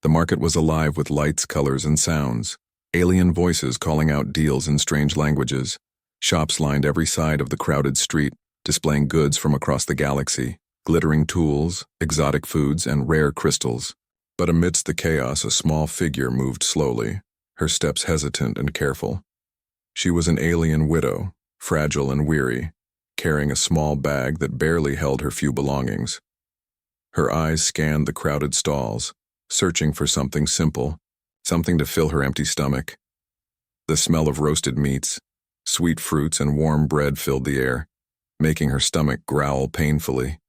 The market was alive with lights, colors, and sounds. Alien voices calling out deals in strange languages. Shops lined every side of the crowded street, displaying goods from across the galaxy, glittering tools, exotic foods, and rare crystals. But amidst the chaos, a small figure moved slowly, her steps hesitant and careful. She was an alien widow, fragile and weary, carrying a small bag that barely held her few belongings. Her eyes scanned the crowded stalls, searching for something simple, something to fill her empty stomach. The smell of roasted meats, sweet fruits, and warm bread filled the air, making her stomach growl painfully.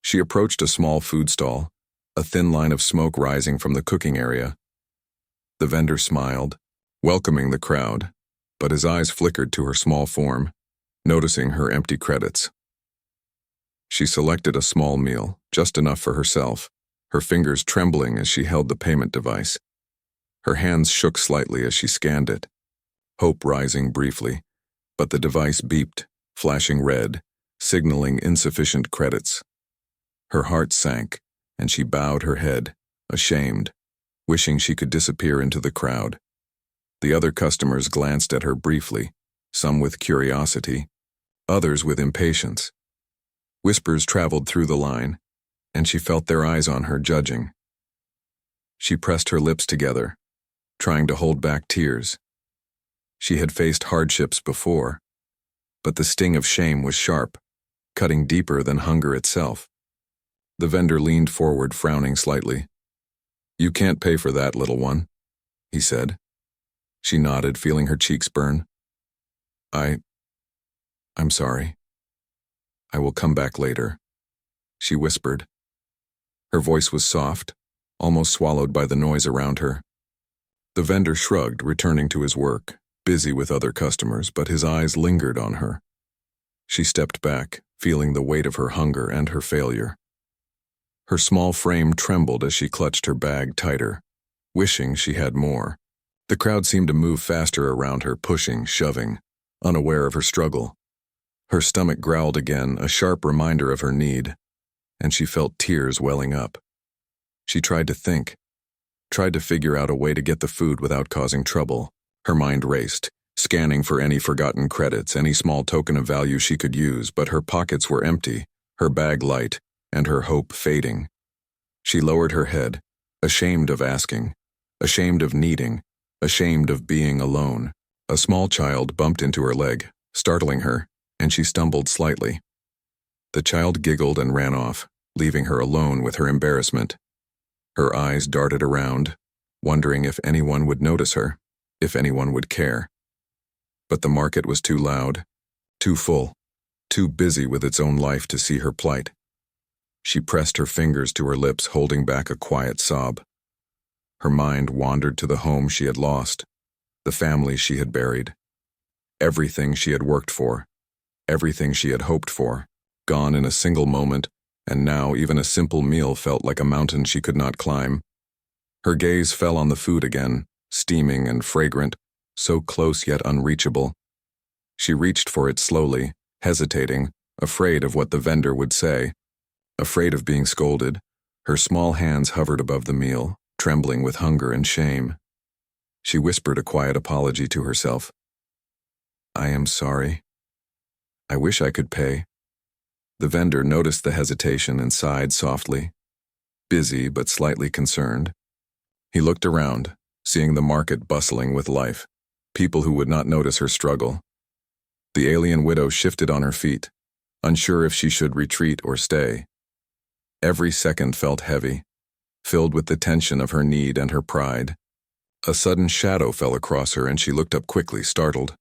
She approached a small food stall, a thin line of smoke rising from the cooking area. The vendor smiled, welcoming the crowd, but his eyes flickered to her small form, noticing her empty credits. She selected a small meal, just enough for herself, her fingers trembling as she held the payment device. Her hands shook slightly as she scanned it, hope rising briefly, but the device beeped, flashing red, signaling insufficient credits. Her heart sank, and she bowed her head, ashamed, wishing she could disappear into the crowd. The other customers glanced at her briefly, some with curiosity, others with impatience. Whispers traveled through the line, and she felt their eyes on her, judging. She pressed her lips together, trying to hold back tears. She had faced hardships before, but the sting of shame was sharp, cutting deeper than hunger itself. The vendor leaned forward, frowning slightly. "You can't pay for that, little one," he said. She nodded, feeling her cheeks burn. I'm sorry. I will come back later," she whispered. Her voice was soft, almost swallowed by the noise around her. The vendor shrugged, returning to his work, busy with other customers, but his eyes lingered on her. She stepped back, feeling the weight of her hunger and her failure. Her small frame trembled as she clutched her bag tighter, wishing she had more. The crowd seemed to move faster around her, pushing, shoving, unaware of her struggle. Her stomach growled again, a sharp reminder of her need, and she felt tears welling up. She tried to think, tried to figure out a way to get the food without causing trouble. Her mind raced, scanning for any forgotten credits, any small token of value she could use, but her pockets were empty, her bag light, and her hope fading. She lowered her head, ashamed of asking, ashamed of needing, ashamed of being alone. A small child bumped into her leg, startling her, and she stumbled slightly. The child giggled and ran off, leaving her alone with her embarrassment. Her eyes darted around, wondering if anyone would notice her, if anyone would care. But the market was too loud, too full, too busy with its own life to see her plight. She pressed her fingers to her lips, holding back a quiet sob. Her mind wandered to the home she had lost, the family she had buried. Everything she had worked for, everything she had hoped for, gone in a single moment, and now even a simple meal felt like a mountain she could not climb. Her gaze fell on the food again, steaming and fragrant, so close yet unreachable. She reached for it slowly, hesitating, afraid of what the vendor would say, afraid of being scolded. Her small hands hovered above the meal, trembling with hunger and shame. She whispered a quiet apology to herself. "I am sorry. I wish I could pay." The vendor noticed the hesitation and sighed softly, busy but slightly concerned. He looked around, seeing the market bustling with life, people who would not notice her struggle. The alien widow shifted on her feet, unsure if she should retreat or stay. Every second felt heavy, filled with the tension of her need and her pride. A sudden shadow fell across her and she looked up quickly, startled.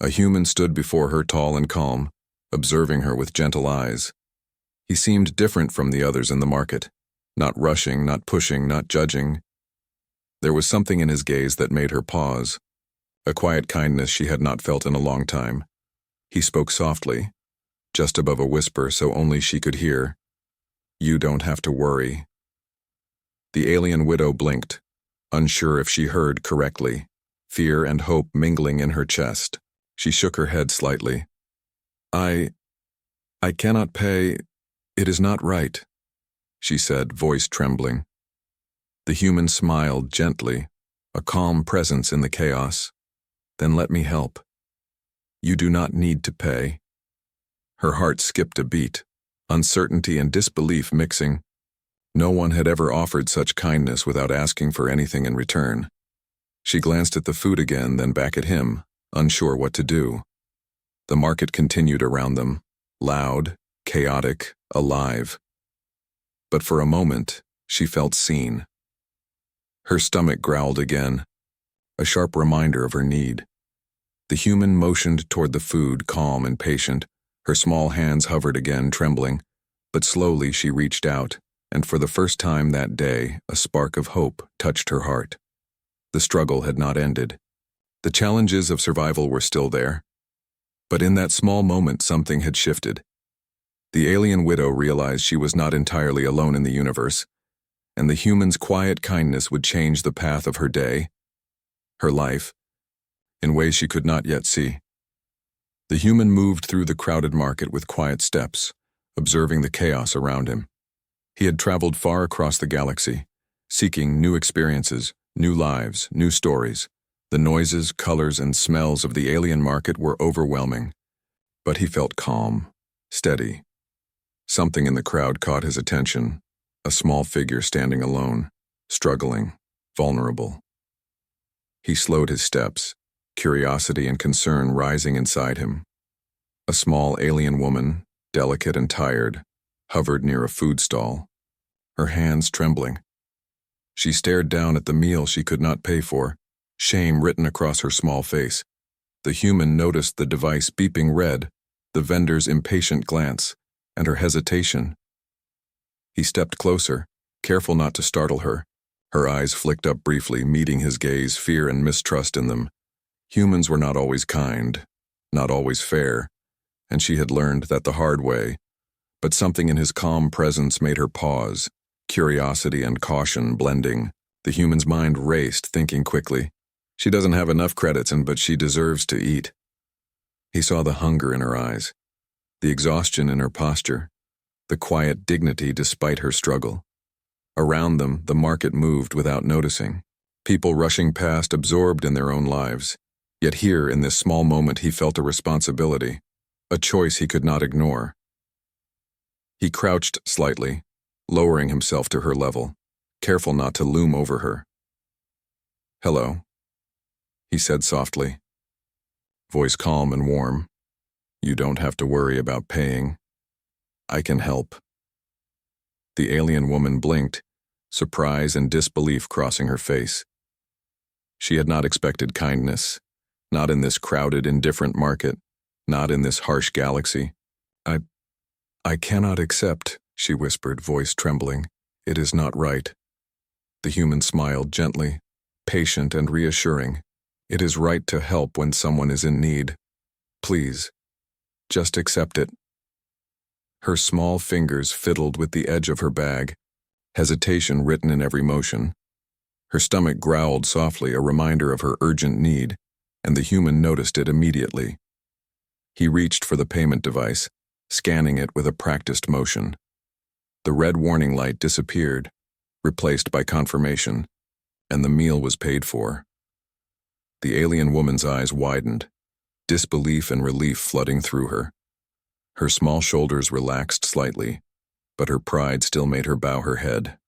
A human stood before her, tall and calm, observing her with gentle eyes. He seemed different from the others in the market, not rushing, not pushing, not judging. There was something in his gaze that made her pause, a quiet kindness she had not felt in a long time. He spoke softly, just above a whisper so only she could hear. "You don't have to worry." The alien widow blinked, unsure if she heard correctly, fear and hope mingling in her chest. She shook her head slightly. I cannot pay. It is not right," she said, voice trembling. The human smiled gently, a calm presence in the chaos. Then let me help. You do not need to pay. Her heart skipped a beat, uncertainty and disbelief mixing. No one had ever offered such kindness without asking for anything in return. She glanced at the food again, then back at him, unsure what to do. The market continued around them, loud, chaotic, alive. But for a moment, she felt seen. Her stomach growled again, a sharp reminder of her need. The human motioned toward the food, calm and patient. Her small hands hovered again, trembling, but slowly she reached out, and for the first time that day, a spark of hope touched her heart. The struggle had not ended. The challenges of survival were still there. But in that small moment, something had shifted. The alien widow realized she was not entirely alone in the universe, and the human's quiet kindness would change the path of her day, her life, in ways she could not yet see. The human moved through the crowded market with quiet steps, observing the chaos around him. He had traveled far across the galaxy, seeking new experiences, new lives, new stories. The noises, colors, and smells of the alien market were overwhelming, but he felt calm, steady. Something in the crowd caught his attention, a small figure standing alone, struggling, vulnerable. He slowed his steps, curiosity and concern rising inside him. A small alien woman, delicate and tired, hovered near a food stall, her hands trembling. She stared down at the meal she could not pay for, shame written across her small face. The human noticed the device beeping red, the vendor's impatient glance, and her hesitation. He stepped closer, careful not to startle her. Her eyes flicked up briefly, meeting his gaze, fear and mistrust in them. Humans were not always kind, not always fair, and she had learned that the hard way. But something in his calm presence made her pause, curiosity and caution blending. The human's mind raced, thinking quickly. She doesn't have enough credits, but she deserves to eat. He saw the hunger in her eyes, the exhaustion in her posture, the quiet dignity despite her struggle. Around them, the market moved without noticing, people rushing past, absorbed in their own lives. Yet here, in this small moment, he felt a responsibility, a choice he could not ignore. He crouched slightly, lowering himself to her level, careful not to loom over her. "Hello," he said softly, voice calm and warm. "You don't have to worry about paying. I can help." The alien woman blinked, surprise and disbelief crossing her face. She had not expected kindness, not in this crowded, indifferent market, not in this harsh galaxy. I cannot accept," she whispered, voice trembling. "It is not right." The human smiled gently, patient and reassuring. "It is right to help when someone is in need. Please, just accept it." Her small fingers fiddled with the edge of her bag, hesitation written in every motion. Her stomach growled softly, a reminder of her urgent need, and the human noticed it immediately. He reached for the payment device, scanning it with a practiced motion. The red warning light disappeared, replaced by confirmation, and the meal was paid for. The alien woman's eyes widened, disbelief and relief flooding through her. Her small shoulders relaxed slightly, but her pride still made her bow her head.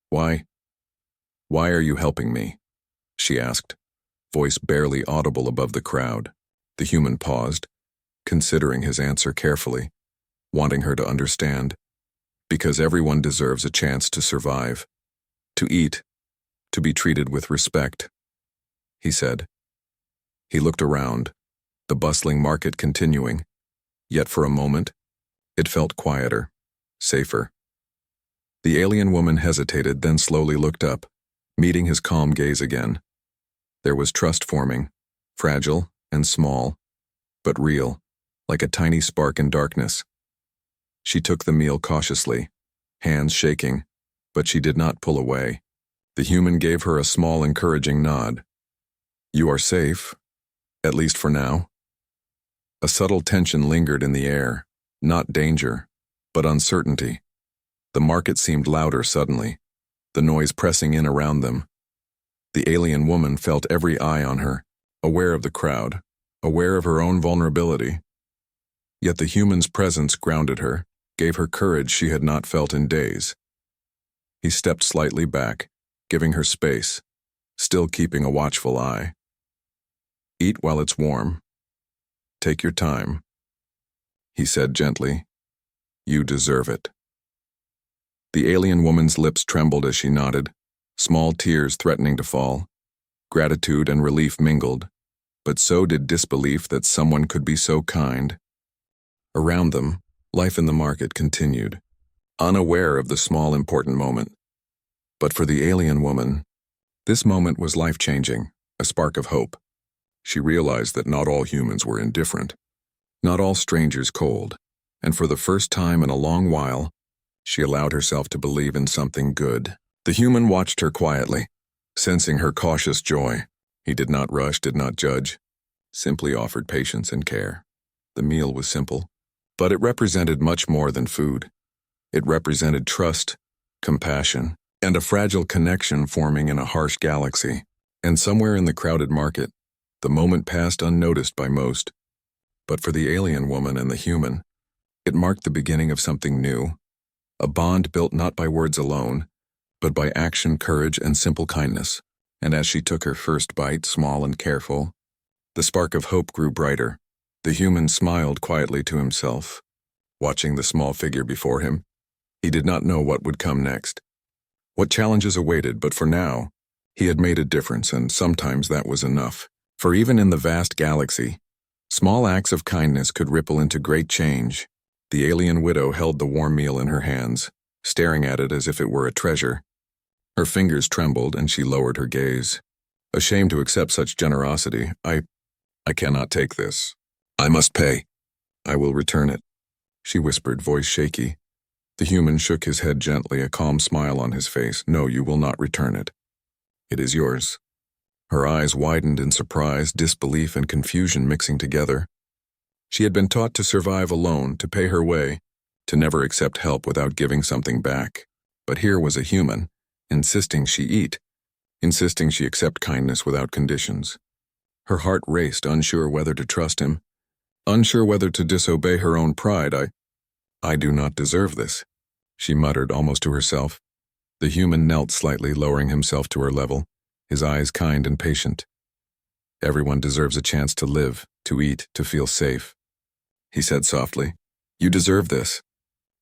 Why are you helping me?" she asked, voice barely audible above the crowd. The human paused, considering his answer carefully, wanting her to understand. "Because everyone deserves a chance to survive, to eat, to be treated with respect," he said. He looked around, the bustling market continuing, yet for a moment, it felt quieter, safer. The alien woman hesitated, then slowly looked up, meeting his calm gaze again. There was trust forming, fragile and small, but real, like a tiny spark in darkness. She took the meal cautiously, hands shaking, but she did not pull away. The human gave her a small encouraging nod. "You are safe, at least for now." A subtle tension lingered in the air, not danger, but uncertainty. The market seemed louder suddenly, the noise pressing in around them. The alien woman felt every eye on her, aware of the crowd, aware of her own vulnerability. Yet the human's presence grounded her, gave her courage she had not felt in days. He stepped slightly back, giving her space, still keeping a watchful eye. "Eat while it's warm. Take your time," he said gently. "You deserve it." The alien woman's lips trembled as she nodded, small tears threatening to fall. Gratitude and relief mingled, but so did disbelief that someone could be so kind. Around them, life in the market continued, unaware of the small important moment. But for the alien woman, this moment was life-changing, a spark of hope. She realized that not all humans were indifferent, not all strangers cold, and for the first time in a long while, she allowed herself to believe in something good. The human watched her quietly, sensing her cautious joy. He did not rush, did not judge, simply offered patience and care. The meal was simple, but it represented much more than food. It represented trust, compassion, and a fragile connection forming in a harsh galaxy. And somewhere in the crowded market, the moment passed unnoticed by most. But for the alien woman and the human, it marked the beginning of something new, a bond built not by words alone, but by action, courage, and simple kindness. And as she took her first bite, small and careful, the spark of hope grew brighter. The human smiled quietly to himself, watching the small figure before him. He did not know what would come next, what challenges awaited, but for now, he had made a difference, and sometimes that was enough. For even in the vast galaxy, small acts of kindness could ripple into great change. The alien widow held the warm meal in her hands, staring at it as if it were a treasure. Her fingers trembled and she lowered her gaze. Ashamed to accept such generosity, I cannot take this. I must pay. I will return it," she whispered, voice shaky. The human shook his head gently, a calm smile on his face. "No, you will not return it. It is yours." Her eyes widened in surprise, disbelief, and confusion mixing together. She had been taught to survive alone, to pay her way, to never accept help without giving something back. But here was a human, insisting she eat, insisting she accept kindness without conditions. Her heart raced, unsure whether to trust him, unsure whether to disobey her own pride. I do not deserve this," she muttered almost to herself. The human knelt slightly, lowering himself to her level, his eyes kind and patient. "Everyone deserves a chance to live, to eat, to feel safe," he said softly. "You deserve this."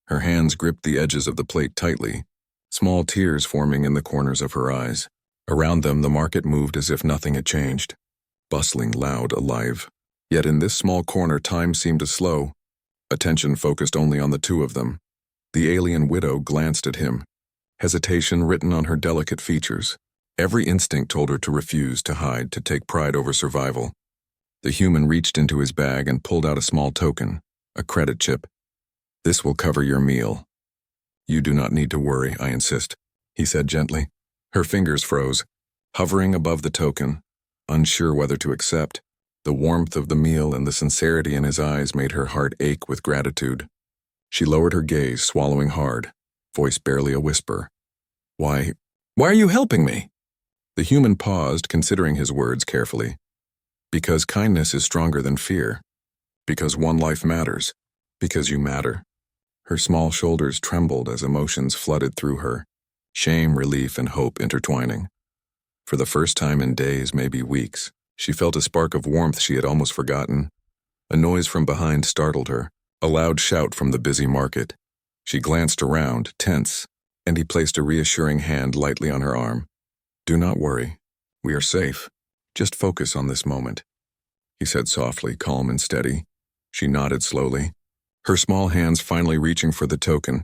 Her hands gripped the edges of the plate tightly, small tears forming in the corners of her eyes. Around them, the market moved as if nothing had changed, bustling, loud, alive. Yet in this small corner, time seemed to slow. Attention focused only on the two of them. The alien widow glanced at him, hesitation written on her delicate features. Every instinct told her to refuse, to hide, to take pride over survival. The human reached into his bag and pulled out a small token, a credit chip. "This will cover your meal. You do not need to worry, I insist," he said gently. Her fingers froze, hovering above the token, unsure whether to accept. The warmth of the meal and the sincerity in his eyes made her heart ache with gratitude. She lowered her gaze, swallowing hard, voice barely a whisper. Why are you helping me?" The human paused, considering his words carefully. "Because kindness is stronger than fear. Because one life matters. Because you matter." Her small shoulders trembled as emotions flooded through her, shame, relief, and hope intertwining. For the first time in days, maybe weeks, she felt a spark of warmth she had almost forgotten. A noise from behind startled her, a loud shout from the busy market. She glanced around, tense, and he placed a reassuring hand lightly on her arm. "Do not worry. We are safe. Just focus on this moment," he said softly, calm and steady. She nodded slowly, her small hands finally reaching for the token,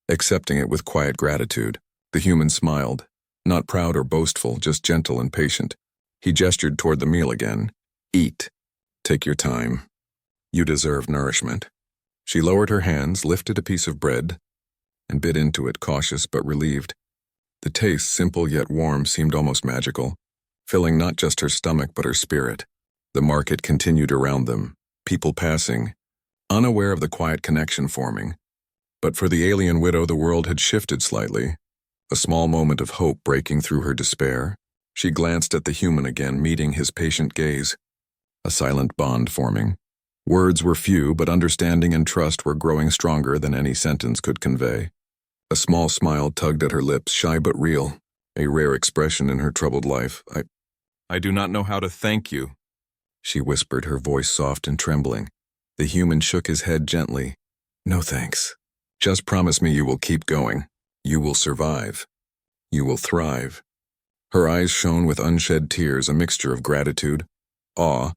accepting it with quiet gratitude. The human smiled, not proud or boastful, just gentle and patient. He gestured toward the meal again. "Eat. Take your time. You deserve nourishment." She lowered her hands, lifted a piece of bread, and bit into it, cautious but relieved. The taste, simple yet warm, seemed almost magical, filling not just her stomach but her spirit. The market continued around them, people passing, unaware of the quiet connection forming. But for the alien widow, the world had shifted slightly. a small moment of hope breaking through her despair. She glanced at the human again, meeting his patient gaze. A silent bond forming. Words were few, but understanding and trust were growing stronger than any sentence could convey. A small smile tugged at her lips, shy but real, a rare expression in her troubled life. I do not know how to thank you, she whispered, her voice soft and trembling. The human shook his head gently. No thanks. Just promise me you will keep going. You will survive. You will thrive. Her eyes shone with unshed tears, a mixture of gratitude, awe,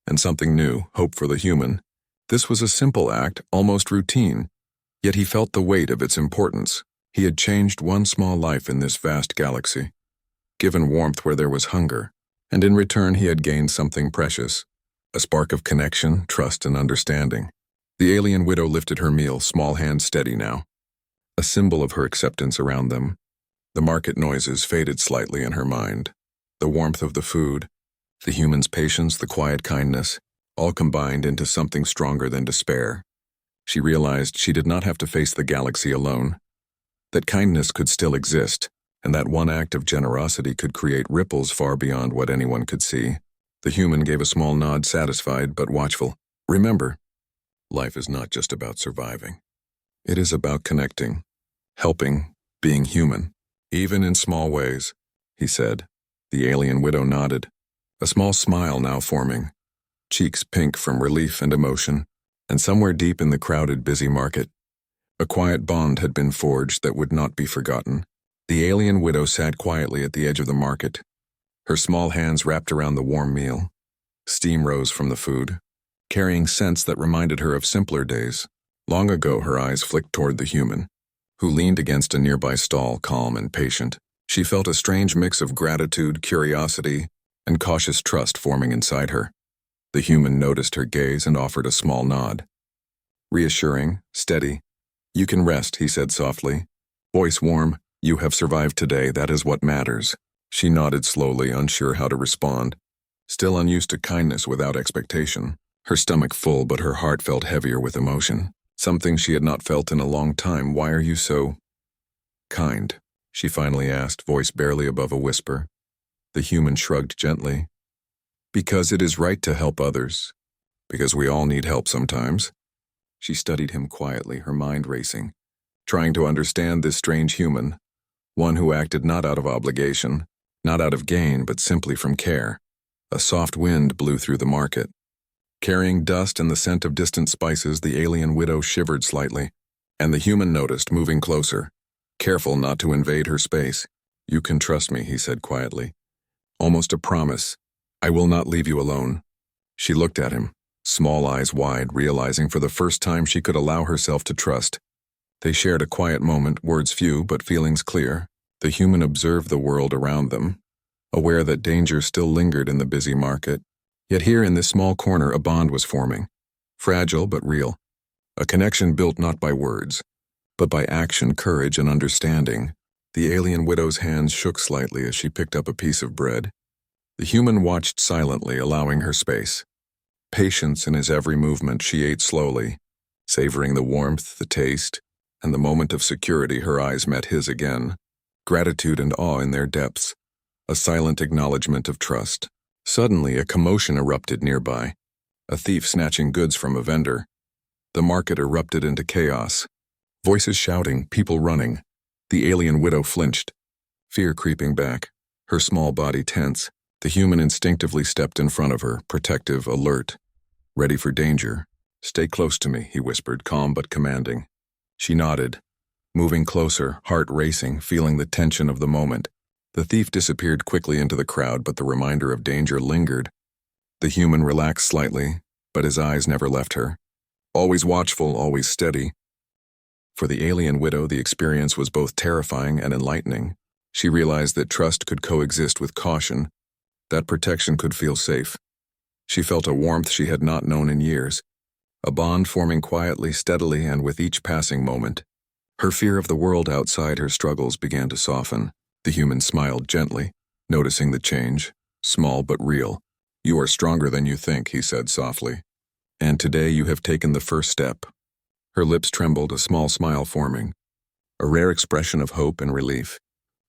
and something new, hope for the human. This was a simple act, almost routine, yet he felt the weight of its importance. He had changed one small life in this vast galaxy, given warmth where there was hunger, and in return he had gained something precious, a spark of connection, trust, and understanding. The alien widow lifted her meal, small hands steady now, a symbol of her acceptance around them. The market noises faded slightly in her mind. The warmth of the food, the human's patience, the quiet kindness, all combined into something stronger than despair. She realized she did not have to face the galaxy alone, that kindness could still exist, and that one act of generosity could create ripples far beyond what anyone could see. The human gave a small nod, satisfied but watchful. Remember, life is not just about surviving. It is about connecting, helping, being human, even in small ways, he said. The alien widow nodded, a small smile now forming, cheeks pink from relief and emotion, and somewhere deep in the crowded, busy market, a quiet bond had been forged that would not be forgotten. The alien widow sat quietly at the edge of the market, her small hands wrapped around the warm meal. Steam rose from the food, carrying scents that reminded her of simpler days. Long ago, her eyes flicked toward the human, who leaned against a nearby stall, calm and patient. She felt a strange mix of gratitude, curiosity, and cautious trust forming inside her. The human noticed her gaze and offered a small nod. Reassuring, steady. You can rest, he said softly. Voice warm. You have survived today, that is what matters. She nodded slowly, unsure how to respond, still unused to kindness without expectation. Her stomach full, but her heart felt heavier with emotion. Something she had not felt in a long time. Why are you so kind? She finally asked, voice barely above a whisper. The human shrugged gently. Because it is right to help others. Because we all need help sometimes. She studied him quietly, her mind racing, trying to understand this strange human, one who acted not out of obligation, not out of gain, but simply from care. A soft wind blew through the market. Carrying dust and the scent of distant spices, the alien widow shivered slightly, and the human noticed, moving closer, careful not to invade her space. You can trust me, he said quietly. Almost a promise. I will not leave you alone. She looked at him, small eyes wide, realizing for the first time she could allow herself to trust. They shared a quiet moment, words few but feelings clear. The human observed the world around them, aware that danger still lingered in the busy market. Yet here in this small corner a bond was forming, fragile but real, a connection built not by words, but by action, courage, and understanding. The alien widow's hands shook slightly as she picked up a piece of bread. The human watched silently, allowing her space. Patience in his every movement, she ate slowly, savoring the warmth, the taste, and the moment of security. Her eyes met his again, gratitude and awe in their depths, a silent acknowledgement of trust. Suddenly, a commotion erupted nearby, a thief snatching goods from a vendor. The market erupted into chaos, voices shouting, people running. The alien widow flinched, fear creeping back, her small body tense. The human instinctively stepped in front of her, protective, alert, ready for danger. Stay close to me, he whispered, calm but commanding. She nodded, moving closer, heart racing, feeling the tension of the moment. The thief disappeared quickly into the crowd, but the reminder of danger lingered. The human relaxed slightly, but his eyes never left her. Always watchful, always steady. For the alien widow, the experience was both terrifying and enlightening. She realized that trust could coexist with caution, that protection could feel safe. She felt a warmth she had not known in years, a bond forming quietly, steadily, and with each passing moment. Her fear of the world outside her struggles began to soften. The human smiled gently, noticing the change, small but real. You are stronger than you think, he said softly. And today you have taken the first step. Her lips trembled, a small smile forming, a rare expression of hope and relief.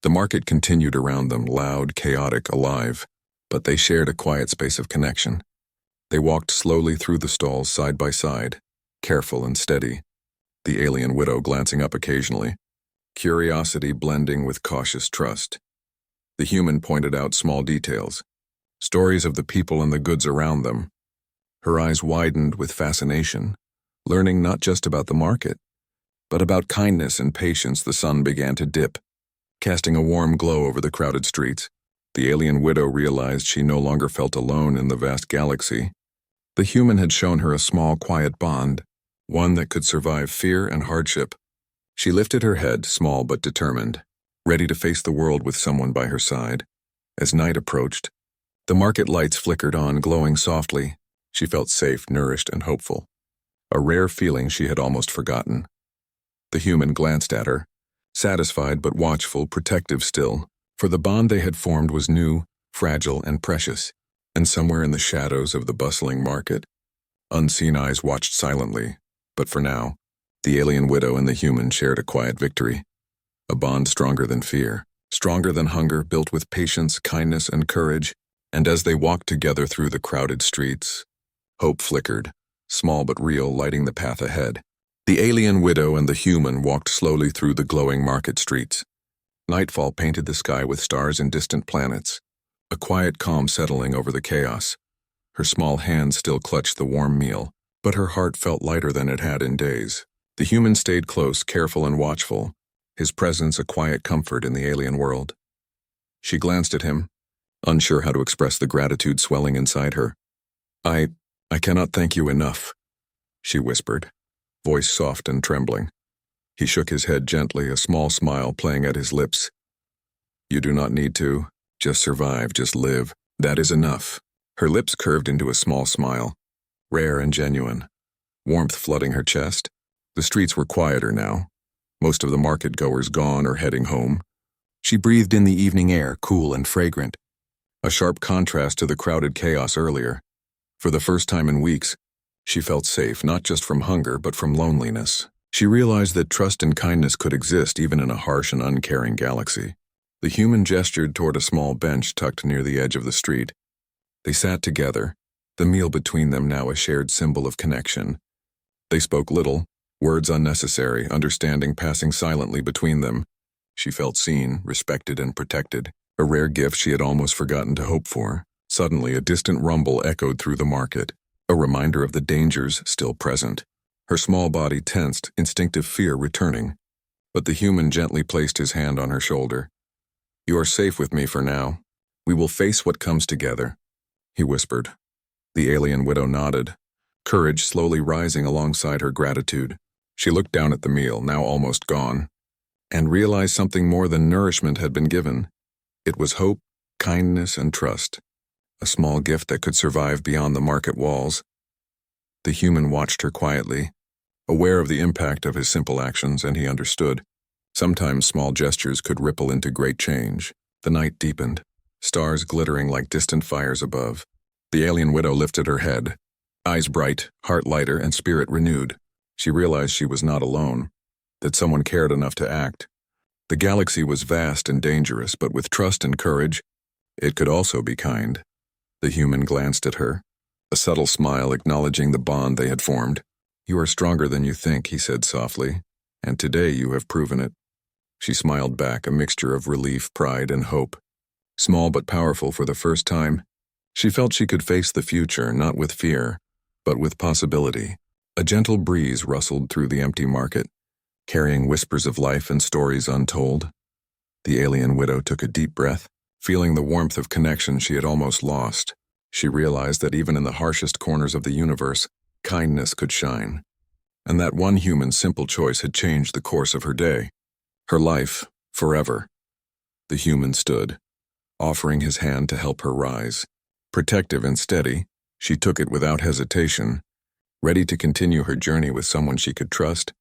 The market continued around them, loud, chaotic, alive, but they shared a quiet space of connection. They walked slowly through the stalls side by side, careful and steady, the alien widow glancing up occasionally, curiosity blending with cautious trust. The human pointed out small details, stories of the people and the goods around them. Her eyes widened with fascination, learning not just about the market, but about kindness and patience. The sun began to dip, casting a warm glow over the crowded streets. The alien widow realized she no longer felt alone in the vast galaxy. The human had shown her a small, quiet bond, one that could survive fear and hardship. She lifted her head, small but determined, ready to face the world with someone by her side. As night approached, the market lights flickered on, glowing softly. She felt safe, nourished, and hopeful, a rare feeling she had almost forgotten. The human glanced at her, satisfied but watchful, protective still, for the bond they had formed was new, fragile, and precious. And somewhere in the shadows of the bustling market, unseen eyes watched silently, but for now, the alien widow and the human shared a quiet victory, a bond stronger than fear, stronger than hunger, built with patience, kindness, and courage. And as they walked together through the crowded streets, hope flickered, small but real, lighting the path ahead. The alien widow and the human walked slowly through the glowing market streets. Nightfall painted the sky with stars and distant planets, a quiet calm settling over the chaos. Her small hands still clutched the warm meal, but her heart felt lighter than it had in days. The human stayed close, careful and watchful, his presence a quiet comfort in the alien world. She glanced at him, unsure how to express the gratitude swelling inside her. I cannot thank you enough," she whispered, voice soft and trembling. He shook his head gently, a small smile playing at his lips. "You do not need to. Just survive, just live. That is enough." Her lips curved into a small smile, rare and genuine, warmth flooding her chest. The streets were quieter now, most of the market-goers gone or heading home. She breathed in the evening air, cool and fragrant, a sharp contrast to the crowded chaos earlier. For the first time in weeks, she felt safe, not just from hunger, but from loneliness. She realized that trust and kindness could exist even in a harsh and uncaring galaxy. The human gestured toward a small bench tucked near the edge of the street. They sat together, the meal between them now a shared symbol of connection. They spoke little, words unnecessary, understanding passing silently between them. She felt seen, respected, and protected, a rare gift she had almost forgotten to hope for. Suddenly, a distant rumble echoed through the market, a reminder of the dangers still present. Her small body tensed, instinctive fear returning. But the human gently placed his hand on her shoulder. "You are safe with me for now. We will face what comes together," he whispered. The alien widow nodded, courage slowly rising alongside her gratitude. She looked down at the meal, now almost gone, and realized something more than nourishment had been given. It was hope, kindness, and trust, a small gift that could survive beyond the market walls. The human watched her quietly, aware of the impact of his simple actions, and he understood. Sometimes small gestures could ripple into great change. The night deepened, stars glittering like distant fires above. The alien widow lifted her head, eyes bright, heart lighter, and spirit renewed. She realized she was not alone, that someone cared enough to act. The galaxy was vast and dangerous, but with trust and courage, it could also be kind. The human glanced at her, a subtle smile acknowledging the bond they had formed. "You are stronger than you think," he said softly, "and today you have proven it." She smiled back, a mixture of relief, pride, and hope. Small but powerful for the first time, she felt she could face the future, not with fear, but with possibility. A gentle breeze rustled through the empty market, carrying whispers of life and stories untold. The alien widow took a deep breath, feeling the warmth of connection she had almost lost. She realized that even in the harshest corners of the universe, kindness could shine, and that one human's simple choice had changed the course of her day, her life, forever. The human stood, offering his hand to help her rise. Protective and steady, she took it without hesitation, ready to continue her journey with someone she could trust.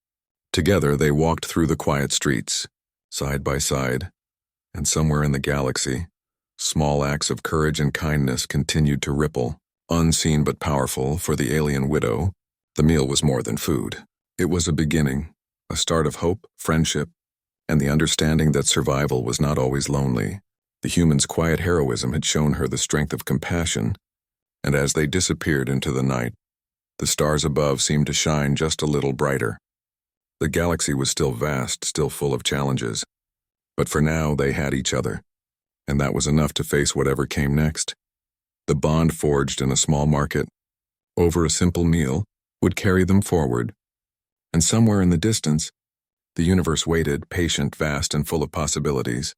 Together they walked through the quiet streets, side by side, and somewhere in the galaxy, small acts of courage and kindness continued to ripple. Unseen but powerful for the alien widow, the meal was more than food. It was a beginning, a start of hope, friendship, and the understanding that survival was not always lonely. The human's quiet heroism had shown her the strength of compassion, and as they disappeared into the night, the stars above seemed to shine just a little brighter. The galaxy was still vast, still full of challenges, but for now they had each other, and that was enough to face whatever came next. The bond forged in a small market, over a simple meal, would carry them forward, and somewhere in the distance, the universe waited, patient, vast, and full of possibilities.